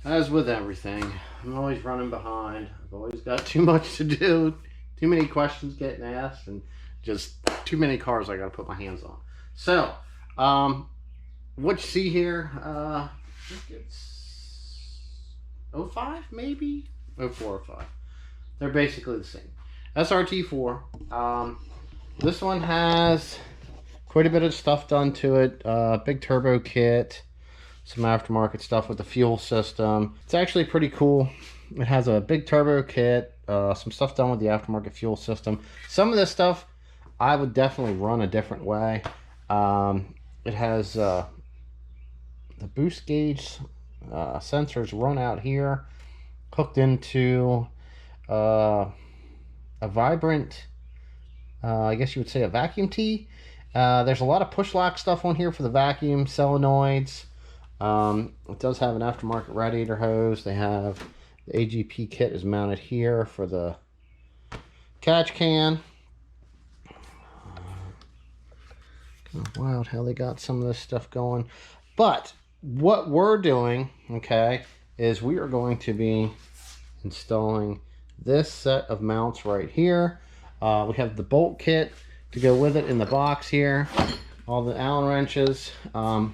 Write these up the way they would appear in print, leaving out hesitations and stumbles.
As with everything, I'm always running behind. I've always got too much to do, too many questions getting asked, and just too many cars I got to put my hands on. So, what you see here, I think it's '05 maybe? '04 or '05. They're basically the same. SRT4. This one has quite a bit of stuff done to it. Big turbo kit, some aftermarket stuff with the fuel system. It's actually pretty cool. It has a big turbo kit, some stuff done with the aftermarket fuel system. Some of this stuff I would definitely run a different way. It has the boost gauge sensors run out here, hooked into a vibrant, I guess you would say a vacuum tee. There's a lot of push lock stuff on here for the vacuum solenoids. It does have an aftermarket radiator hose. They have the AGP kit is mounted here for the catch can. Kind of wild how they got some of this stuff going. But what we're doing, okay, is we are going to be installing this set of mounts right here. We have the bolt kit to go with it in the box here. All the Allen wrenches. I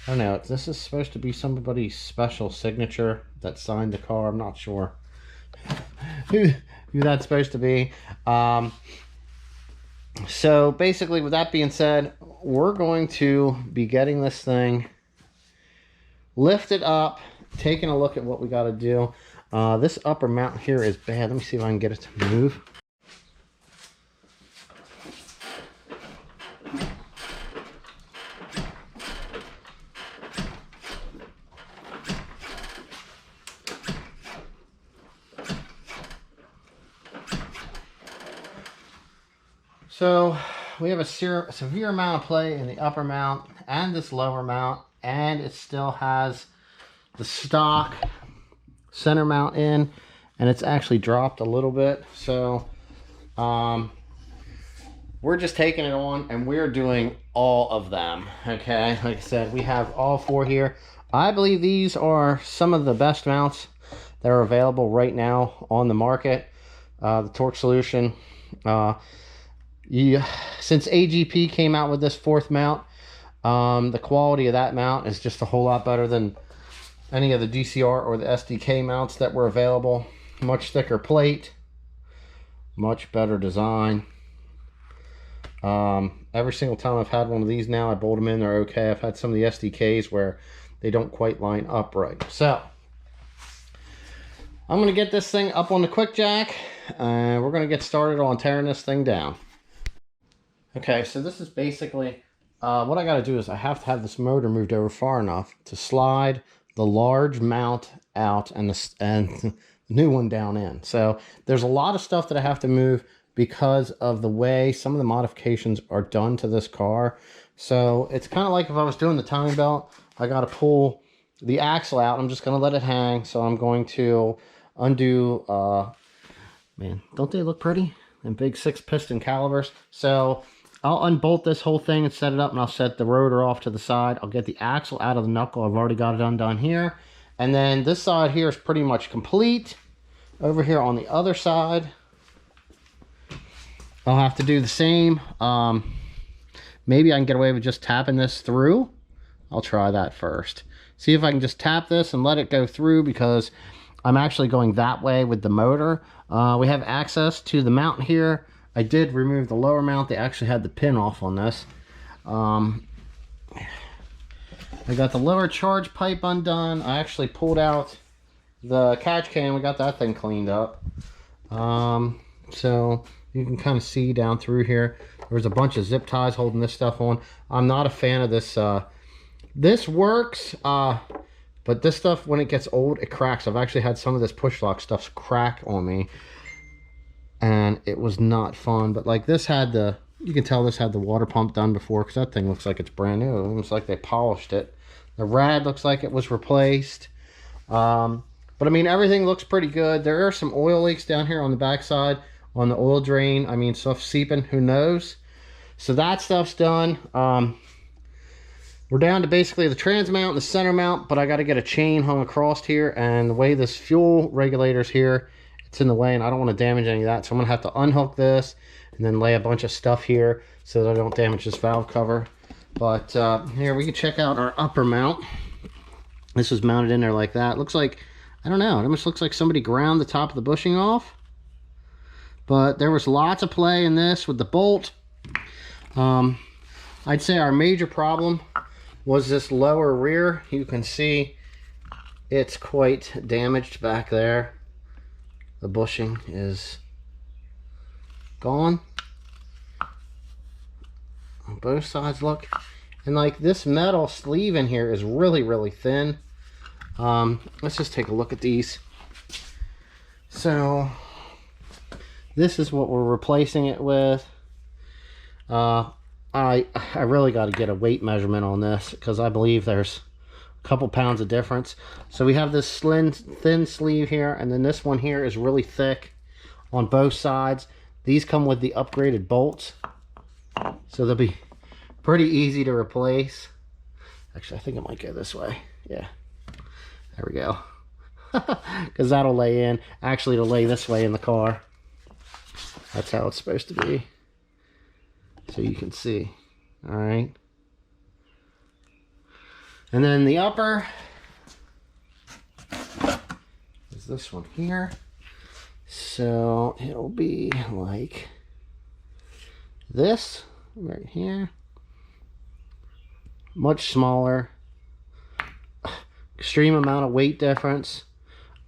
don't know, this is supposed to be somebody's special signature that signed the car. I'm not sure who that's supposed to be. So basically, with that being said, we're going to be getting this thing lifted up, taking a look at what we got to do. This upper mount here is bad. Let me see if I can get it to move. So we have a severe amount of play in the upper mount and this lower mount, and it still has the stock center mount in, and it's actually dropped a little bit. So we're just taking it on and we're doing all of them. Okay, like I said, we have all four here. I believe these are some of the best mounts that are available right now on the market. The torque solution, since AGP came out with this fourth mount, the quality of that mount is just a whole lot better than any of the DCR or the SDK mounts that were available. Much thicker plate, much better design. Every single time I've had one of these now, I bolt them in, they're okay. I've had some of the SDKs where they don't quite line up right. So I'm going to get this thing up on the quick jack, and we're going to get started on tearing this thing down. Okay, so this is basically what I got to do is I have to have this motor moved over far enough to slide the large mount out and the new one down in. So there's a lot of stuff that I have to move because of the way some of the modifications are done to this car. So it's kind of like if I was doing the timing belt, I got to pull the axle out. I'm just going to let it hang. So I'm going to undo, man, don't they look pretty? And big 6-piston calipers. So I'll unbolt this whole thing and set it up, and I'll set the rotor off to the side. I'll get the axle out of the knuckle. I've already got it undone here. And then this side here is pretty much complete. Over here on the other side, I'll have to do the same. Maybe I can get away with just tapping this through. I'll try that first. See if I can just tap this and let it go through, because I'm actually going that way with the motor. We have access to the mount here. I did remove the lower mount. They actually had the pin off on this. I got the lower charge pipe undone. I actually pulled out the catch can. We got that thing cleaned up. So you can kind of see down through here. There's a bunch of zip ties holding this stuff on. I'm not a fan of this. This works, but this stuff, when it gets old, it cracks. I've actually had some of this push lock stuff crack on me, and it was not fun. But like this had the, you can tell this had the water pump done before, because that thing looks like it's brand new. It looks like they polished it. The rad looks like it was replaced. But I mean, everything looks pretty good. There are some oil leaks down here on the backside on the oil drain. I mean, stuff seeping, who knows? So that stuff's done. We're we're down to basically the trans mount and the center mount, but I got to get a chain hung across here, and the way this fuel regulator's here, it's in the way, and I don't want to damage any of that, so I'm going to have to unhook this and then lay a bunch of stuff here so that I don't damage this valve cover. But here we can check out our upper mount. This was mounted in there like that. Looks like, I don't know, it almost looks like somebody ground the top of the bushing off. But there was lots of play in this with the bolt. I'd say our major problem was this lower rear. You can see it's quite damaged back there. The bushing is gone on both sides, look. And like this metal sleeve in here is really thin. Let's just take a look at these. So this is what we're replacing it with. I really got to get a weight measurement on this because I believe there's a couple pounds of difference. So we have this thin sleeve here, and then this one here is really thick on both sides. These come with the upgraded bolts, so they'll be pretty easy to replace. Actually, I think it might go this way. Yeah, there we go. Because that'll lay in. Actually, it'll lay this way in the car. That's how it's supposed to be. So you can see. All right. And then the upper is this one here. So it'll be like this right here. Much smaller. Extreme amount of weight difference.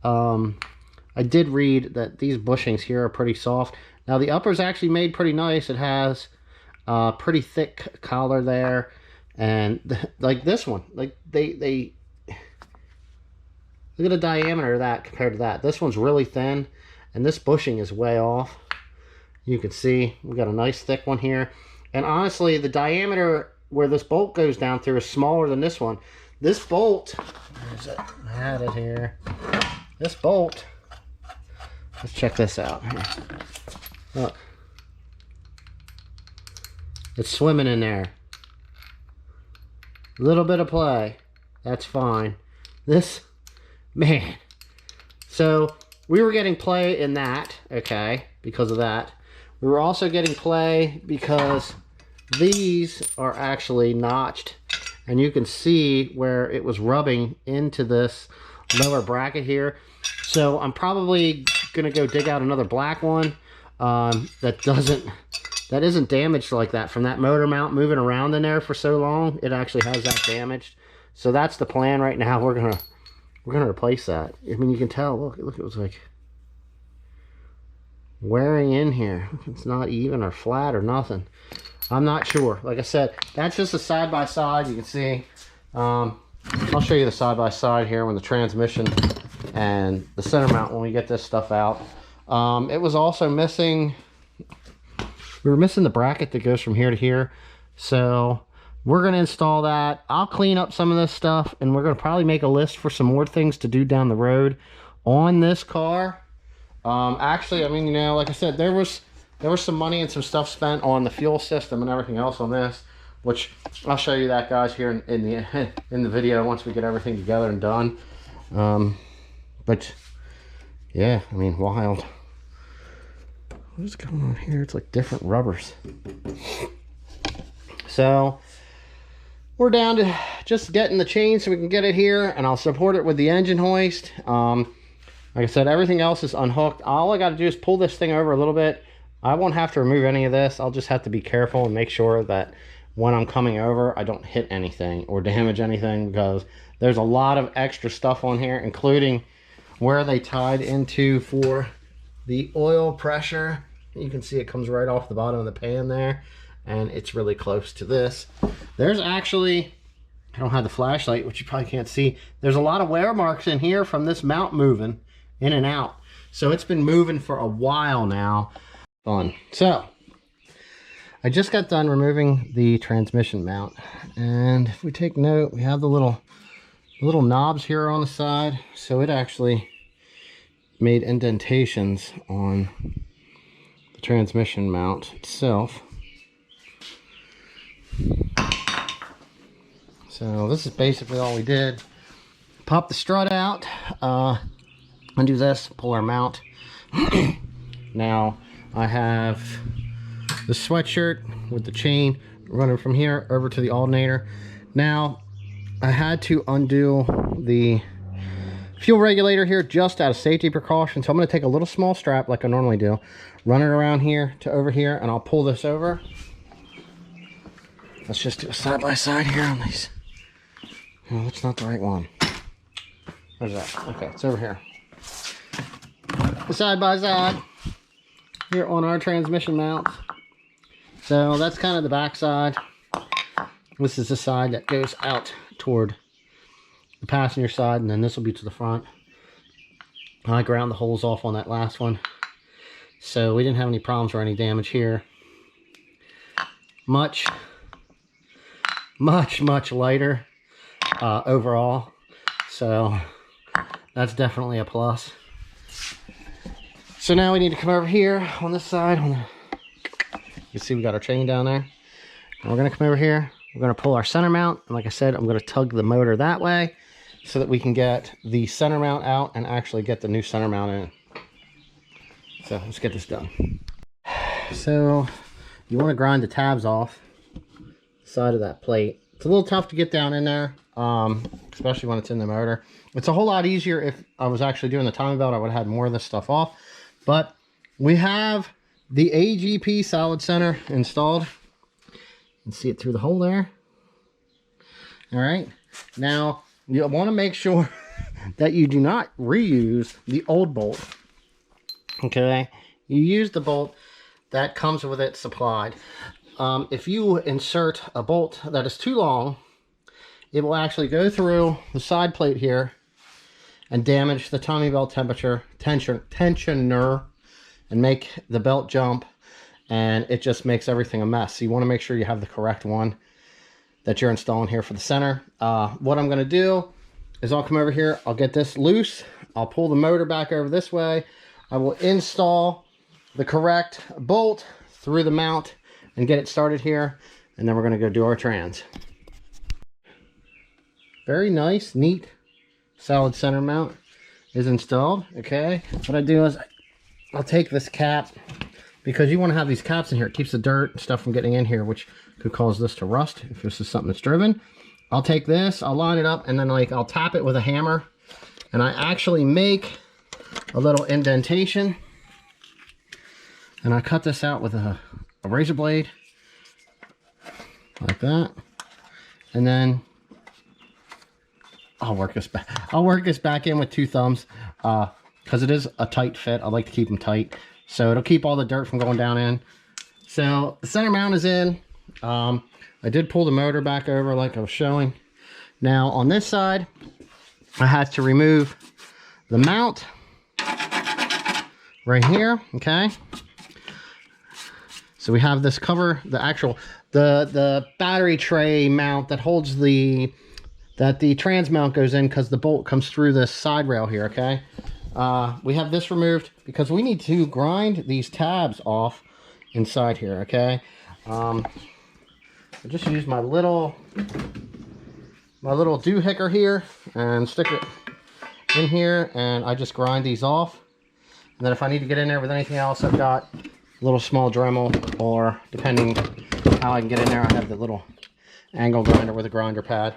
I did read that these bushings here are pretty soft. Now the upper's actually made pretty nice. It has a pretty thick collar there, and like this one, like they look at the diameter of that compared to that. This one's really thin, and this bushing is way off. You can see we got a nice thick one here, and honestly the diameter where this bolt goes down through is smaller than this one. This bolt, where's it? I had it here. This bolt, let's check this out here. Look, it's swimming in there. A little bit of play, that's fine. This, man, so we were getting play in that, okay, because of that. We were also getting play because these are actually notched, and you can see where it was rubbing into this lower bracket here. So I'm probably gonna go dig out another black one that isn't damaged like that from that motor mount moving around in there for so long. It actually has that damaged. So that's the plan right now. We're gonna replace that. I mean, you can tell. Look, it was like wearing in here. It's not even or flat or nothing. I'm not sure. Like I said, that's just a side-by-side. You can see. I'll show you the side-by-side here when the transmission and the center mount when we get this stuff out. It was also missing. We were missing the bracket that goes from here to here. So we're going to install that. I'll clean up some of this stuff, and we're going to probably make a list for some more things to do down the road on this car. Actually, I mean, you know, like I said, there was some money and some stuff spent on the fuel system and everything else on this, which I'll show you that, guys, here in the video once we get everything together and done. But yeah, I mean, wild. What is going on here? It's like different rubbers. So we're down to just getting the chain so we can get it here, and I'll support it with the engine hoist. Like I said, everything else is unhooked. All I got to do is pull this thing over a little bit. I won't have to remove any of this. I'll just have to be careful and make sure that when I'm coming over, I don't hit anything or damage anything, because there's a lot of extra stuff on here, including where they tied into for the oil pressure. You can see it comes right off the bottom of the pan there, and it's really close to this. There's actually, I don't have the flashlight, which you probably can't see. There's a lot of wear marks in here from this mount moving in and out. So it's been moving for a while now. Fun. So I just got done removing the transmission mount, and if we take note, we have the little knobs here on the side, so it actually made indentations on the transmission mount itself. So this is basically all we did. Pop the strut out, undo this, pull our mount. Now I have the sweatshirt with the chain running from here over to the alternator. Now I had to undo the fuel regulator here just out of safety precaution, so I'm going to take a little small strap like I normally do, run it around here to over here, and I'll pull this over. Let's just do a side by side here on these. Oh, that's not the right one. Where's that? Okay, it's over here. Side by side here on our transmission mount. So that's kind of the back side. This is the side that goes out toward the passenger side, and then this will be to the front. I ground the holes off on that last one, so we didn't have any problems or any damage here. Much lighter overall, so that's definitely a plus. So now we need to come over here on this side. You see we got our chain down there, and we're going to come over here. We're going to pull our center mount, and like I said, I'm going to tug the motor that way so that we can get the center mount out and actually get the new center mount in. So let's get this done. So you want to grind the tabs off the side of that plate. It's a little tough to get down in there, especially when it's in the motor. It's a whole lot easier if I was actually doing the timing belt. I would have had more of this stuff off. But we have the AGP solid center installed. You can see it through the hole there. All right. Now, you want to make sure that you do not reuse the old bolt. Okay. You use the bolt that comes with it supplied. If you insert a bolt that is too long, it will actually go through the side plate here and damage the timing belt tensioner and make the belt jump, and it just makes everything a mess. So you want to make sure you have the correct one that you're installing here for the center. What I'm going to do is I'll come over here, I'll get this loose, I'll pull the motor back over this way, I will install the correct bolt through the mount and get it started here, and then we're going to go do our trans. Very nice, neat solid center mount is installed. Okay, what I do is I'll take this cap, because you want to have these caps in here. It keeps the dirt and stuff from getting in here, which could cause this to rust if this is something that's driven. I'll take this, I'll line it up, and then I'll tap it with a hammer, and I actually make a little indentation, and I cut this out with a razor blade like that, and then I'll work this back in with 2 thumbs, because it is a tight fit. I like to keep them tight, so it'll keep all the dirt from going down in. So the center mount is in. I did pull the motor back over like I was showing. Now on this side, I had to remove the mount right here. Okay, so we have this cover, the battery tray mount that holds the trans mount goes in, because the bolt comes through this side rail here. Okay, we have this removed because we need to grind these tabs off inside here. Okay, I just use my little doohicker here and stick it in here, and I just grind these off. And then if I need to get in there with anything else, I've got a little small Dremel, or depending how I can get in there, I have the little angle grinder with a grinder pad.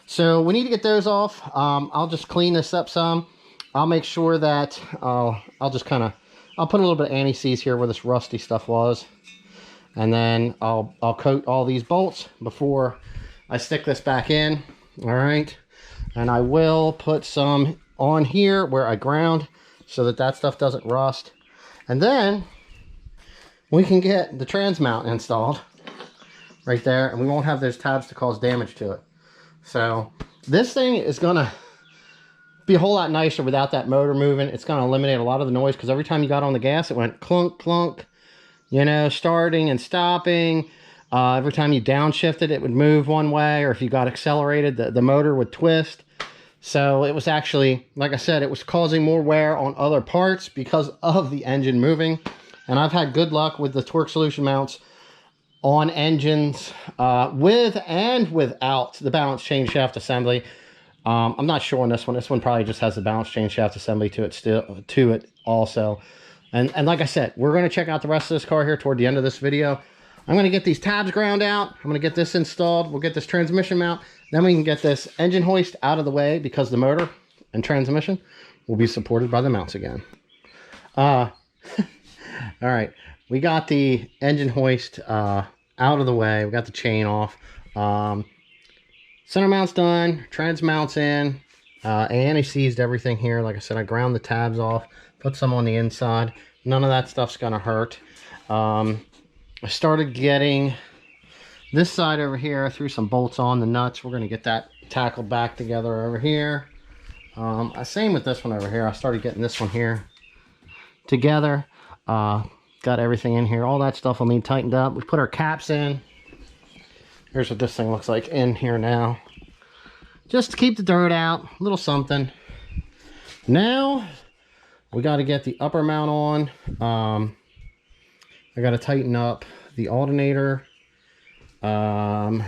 So we need to get those off. I'll just clean this up some. I'll make sure that I'll put a little bit of anti-seize here where this rusty stuff was, and then I'll coat all these bolts before I stick this back in. All right, and I will put some on here where I ground so that stuff doesn't rust, and then we can get the trans mount installed right there, and we won't have those tabs to cause damage to it. So this thing is gonna be a whole lot nicer without that motor moving. It's gonna eliminate a lot of the noise, because every time you got on the gas, it went clunk, clunk, you know, starting and stopping. Every time you downshifted, it would move one way, or if you got accelerated, the motor would twist. So it was actually, like I said, it was causing more wear on other parts because of the engine moving. And I've had good luck with the Torque Solution mounts on engines with and without the balance chain shaft assembly. I'm not sure on this one. This one probably just has the balance chain shaft assembly to it also. And like I said, we're going to check out the rest of this car here toward the end of this video. I'm going to get these tabs ground out. I'm going to get this installed. We'll get this transmission mount. Then we can get this engine hoist out of the way because the motor and transmission will be supported by the mounts again. All right. We got the engine hoist out of the way. We got the chain off. Center mount's done. Trans mount's in. I anti-seized everything here. Like I said, I ground the tabs off. Put some on the inside. None of that stuff's going to hurt. I started getting this side over here. I threw some bolts on the nuts. We're going to get that tackled back together over here. Same with this one over here. I started getting this one here together. Got everything in here. All that stuff will need tightened up. We put our caps in. Here's what this thing looks like in here now. Just to keep the dirt out. A little something. Now, we got to get the upper mount on. I got to tighten up the alternator. Try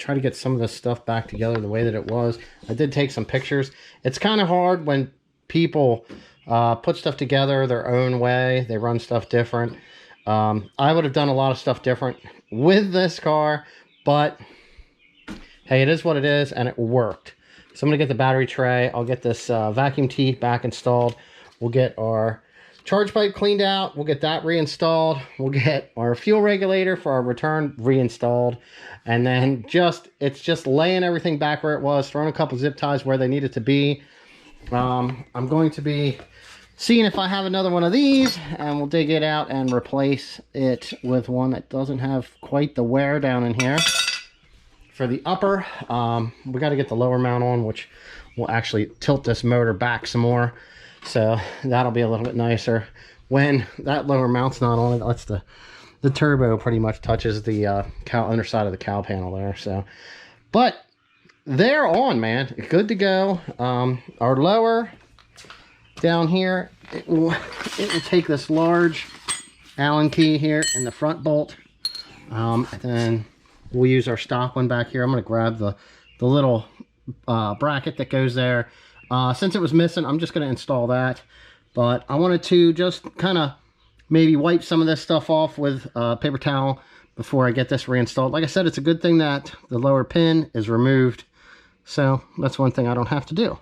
to get some of this stuff back together the way that it was. I did take some pictures. It's kind of hard when people put stuff together their own way. They run stuff different. I would have done a lot of stuff different with this car, but hey, it is what it is, and it worked. So I'm going to get the battery tray. I'll get this vacuum teeth back installed. We'll get our charge pipe cleaned out. We'll get that reinstalled. We'll get our fuel regulator for our return reinstalled. And then it's just laying everything back where it was, throwing a couple zip ties where they needed to be. I'm going to be seeing if I have another one of these, and we'll dig it out and replace it with one that doesn't have quite the wear down in here. For the upper, we got to get the lower mount on, which will actually tilt this motor back some more. So that'll be a little bit nicer. When that lower mount's not on, it lets the turbo pretty much touches the underside of the cowl panel there. So, but they're on, man. Good to go. Our lower down here, it will take this large Allen key here in the front bolt. And then we'll use our stock one back here. I'm going to grab the little bracket that goes there. Since it was missing, I'm just going to install that. But I wanted to just kind of maybe wipe some of this stuff off with a paper towel before I get this reinstalled. Like I said, it's a good thing that the lower pin is removed. So that's one thing I don't have to do. All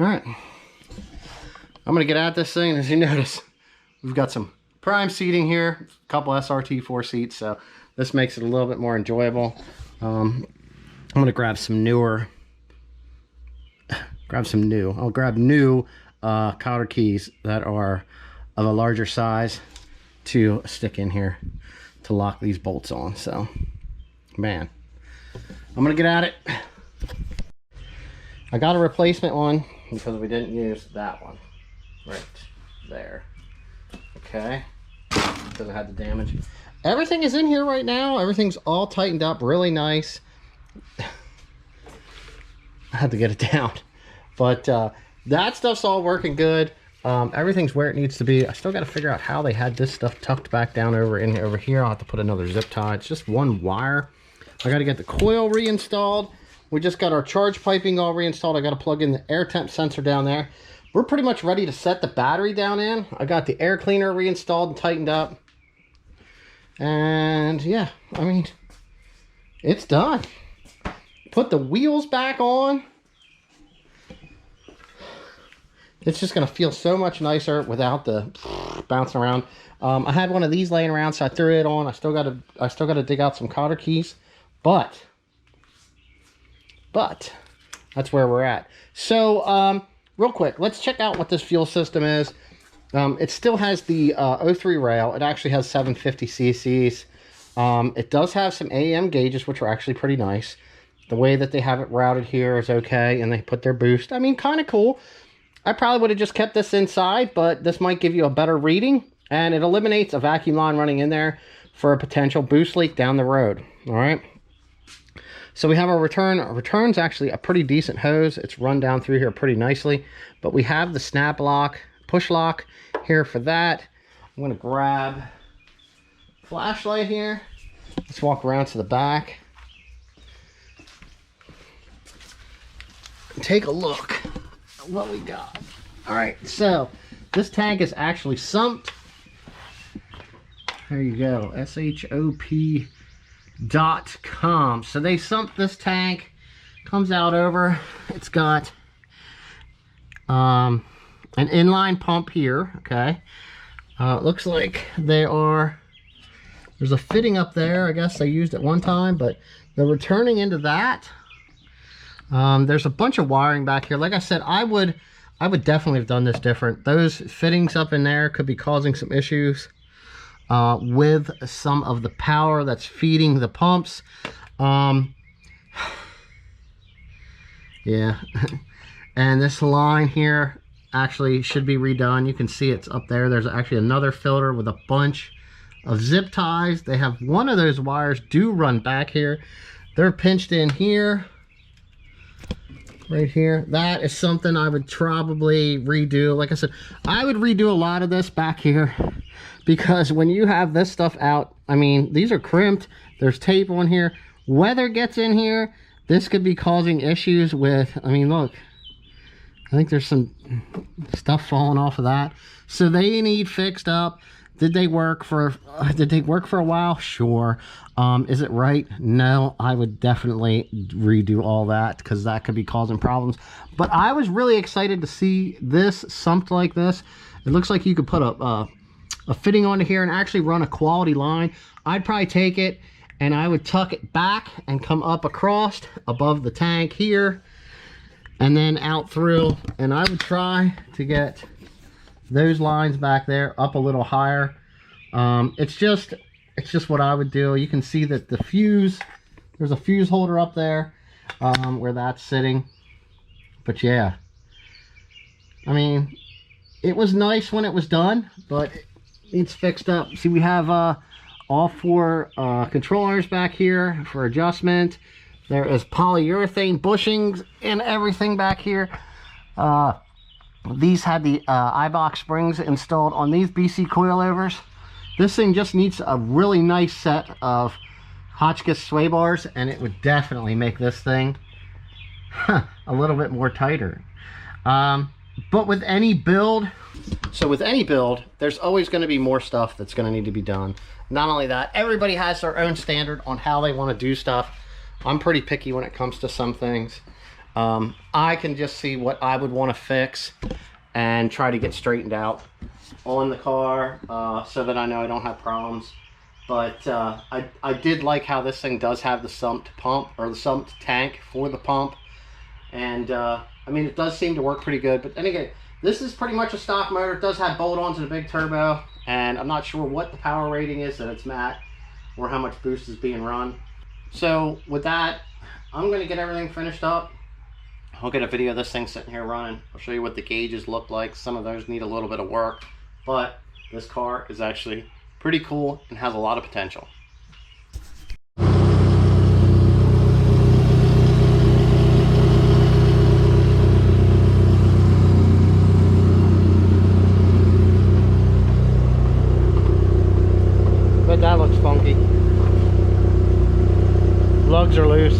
right. I'm going to get at this thing. As you notice, we've got some prime seating here, a couple NSRT4 seats. So this makes it a little bit more enjoyable. I'm going to grab some newer... I'll grab new cotter keys that are of a larger size to stick in here to lock these bolts on. So, man, I'm gonna get at it. I got a replacement one because we didn't use that one right there. Okay, because I had the damage. Everything is in here right now. Everything's all tightened up really nice. I had to get it down. But that stuff's all working good. Everything's where it needs to be. I still got to figure out how they had this stuff tucked back down over here. I'll have to put another zip tie. It's just one wire. I got to get the coil reinstalled. We just got our charge piping all reinstalled. I got to plug in the air temp sensor down there. We're pretty much ready to set the battery down in. I got the air cleaner reinstalled and tightened up. And yeah, I mean, it's done. Put the wheels back on. It's just going to feel so much nicer without the bouncing around. I had one of these laying around, so I threw it on. I still got to dig out some cotter keys, but that's where we're at. So real quick, let's check out what this fuel system is. It still has the 03 rail. It actually has 750 cc's. It does have some AEM gauges, which are actually pretty nice. The way that they have it routed here is okay, and they put their boost. I mean, kind of cool. I probably would have just kept this inside, but this might give you a better reading, and it eliminates a vacuum line running in there for a potential boost leak down the road. All right. So we have our return. Our return's actually a pretty decent hose. It's run down through here pretty nicely, but we have the snap lock, push lock here for that. I'm going to grab flashlight here. Let's walk around to the back. Take a look at what we got. All right, so this tank is actually sumped. There you go, shop.com. So they sumped this tank. Comes out over. It's got an inline pump here. Okay, it looks like there's a fitting up there. I guess they used it one time, but they're returning into that. There's a bunch of wiring back here. Like I said, I would definitely have done this different. Those fittings up in there could be causing some issues with some of the power that's feeding the pumps. Yeah. And this line here actually should be redone. You can see it's up there. There's actually another filter with a bunch of zip ties. They have one of those wires do run back here. They're pinched in here. Right here. That is something I would probably redo. Like I said, I would redo a lot of this back here, because when you have this stuff out, I mean, these are crimped. There's tape on here. Weather gets in here. This could be causing issues with, I mean, look, I think there's some stuff falling off of that. So they need fixed up. Did they work for a while? Sure. Is it right? No. I would definitely redo all that, because that could be causing problems. But I was really excited to see this sumped like this. It looks like you could put a fitting onto here and actually run a quality line. I'd probably take it and I would tuck it back and come up across above the tank here and then out through, and I would try to get those lines back there up a little higher. It's just what I would do. You can see that the fuse, there's a fuse holder up there where that's sitting. But yeah, I mean, it was nice when it was done, but it needs fixed up. See, we have all four controllers back here for adjustment. There is polyurethane bushings and everything back here. These had the iBox springs installed on these BC coilovers. This thing just needs a really nice set of Hotchkiss sway bars, and it would definitely make this thing a little bit more tighter. But with any build, there's always going to be more stuff that's going to need to be done. Not only that, everybody has their own standard on how they want to do stuff. I'm pretty picky when it comes to some things. I can just see what I would want to fix and try to get straightened out on the car, so that I know I don't have problems. But I did like how this thing does have the sumped pump, or the sumped tank for the pump. And I mean, it does seem to work pretty good. But then again, this is pretty much a stock motor. It does have bolt-ons and a big turbo, and I'm not sure what the power rating is that it's at, or how much boost is being run. So with that, I'm going to get everything finished up. I'll get a video of this thing sitting here running. I'll show you what the gauges look like. Some of those need a little bit of work, but this car is actually pretty cool and has a lot of potential. But that looks funky. Lugs are loose.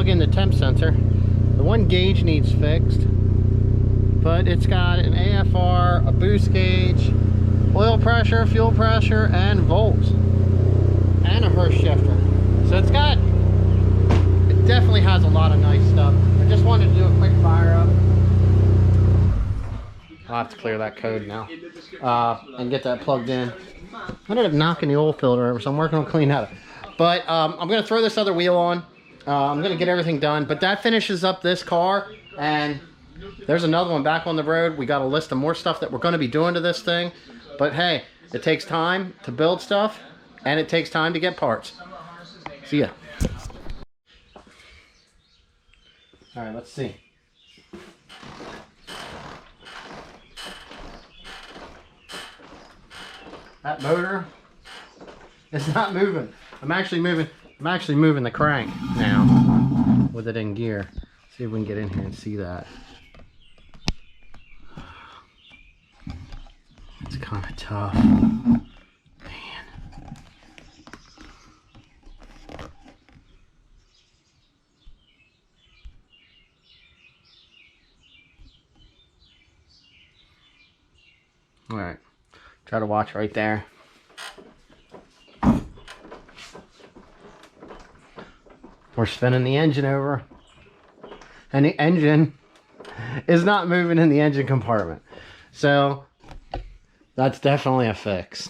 In the temp sensor. The one gauge needs fixed, but it's got an AFR, a boost gauge, oil pressure, fuel pressure, and volts, and a Hurst shifter. So it definitely has a lot of nice stuff. I just wanted to do a quick fire up. I'll have to clear that code now and get that plugged in. I ended up knocking the oil filter over, so I'm working on cleaning that up. But I'm going to throw this other wheel on. I'm going to get everything done, but that finishes up this car, and there's another one back on the road. We got a list of more stuff that we're going to be doing to this thing, but hey, it takes time to build stuff, and it takes time to get parts. See ya. All right, let's see. That motor is not moving. I'm actually moving I'm actually moving the crank now with it in gear. See if we can get in here and see that. It's kind of tough. Man. All right, try to watch right there. We're spinning the engine over, and the engine is not moving in the engine compartment. So that's definitely a fix.